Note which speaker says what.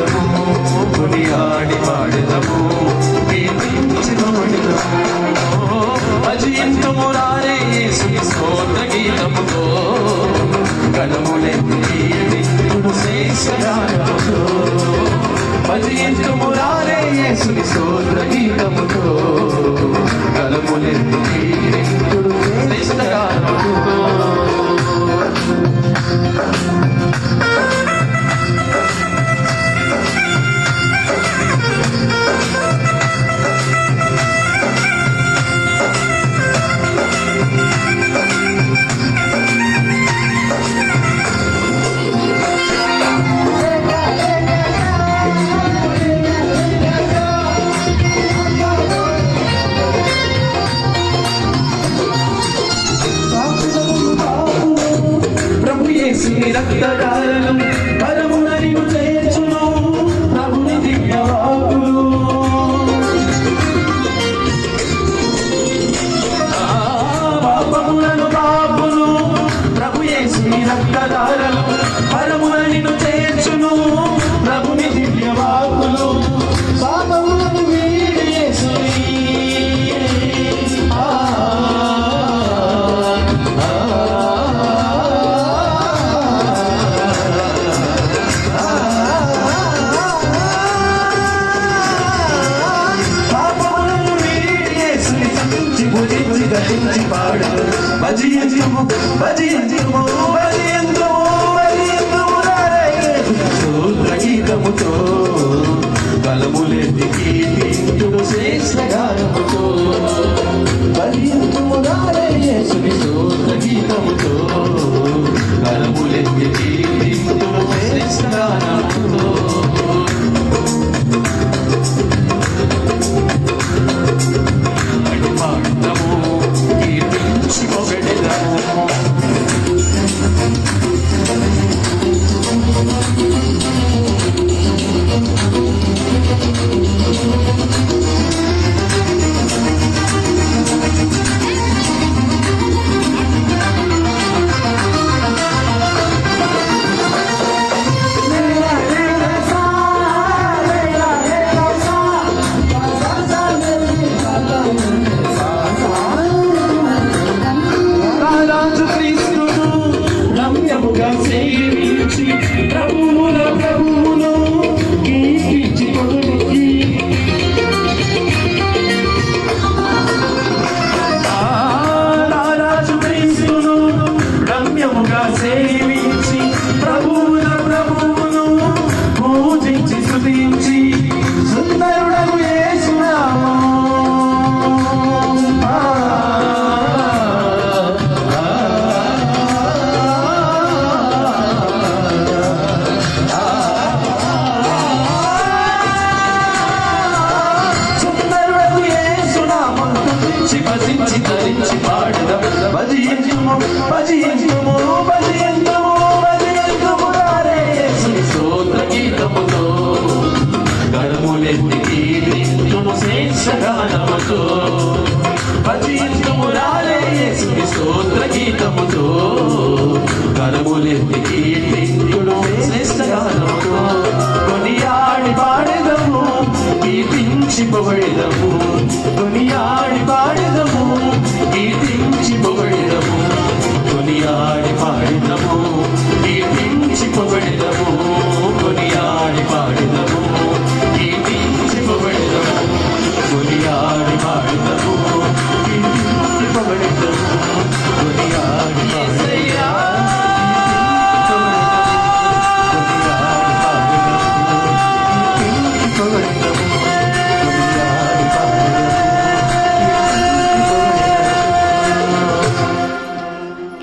Speaker 1: పాడెదము కొనియాడి పాడెదము కీర్తించి పొగడెదము భజింతుము రారే యేసుని స్తోత్ర గీతముతో గణములెత్తి కీర్తింతుము శ్రేష్ఠగానముతో భజింతుము రారే యేసుని స్తోత్ర గీతముతో గణములెత్తి కీర్తింతుము శ్రేష్ఠగానముతో రక్తదారులు పరమున నిన్ను చేర్చును ప్రభుని దివ్యవాకులు పాపములను బాపును ప్రభు యేసుని రక్తదారులు పరమున నిన్ను చేర్చును ప్రభుని దివ్యవాకులు పాపములను వీడి యేసుని భజించుము భజించుము భజించుము భజించుము స్తోత్ర గీతముతో బలములెత్తి కీర్తించుము శ్రేష్ఠగానముతో భజించుము యేసుని స్తోత్ర గీతముతో బలములెత్తి కీర్తించుము శ్రేష్ఠగానముతో సేవించి ప్రభువును కీర్తించి పొగిడి రాజు క్రీస్తును రమ్యముగా సేవించి ప్రభువును పూజించి స్తుతించి సుందరుడగు యేసునామము భజించి ధరించి పాడదం భజించుము భజించుము భజించుము భజించుము యేసుని స్తోత్ర గీతముతో గణములెత్తి కీర్తించుము శ్రేష్ఠగానముతో భజించుము యేసుని స్తోత్ర గీతముతో గణములెత్తి కీర్తించుము శ్రేష్ఠగానముతో కొనియాడి పాడెదము కీర్తించి పొగడెదము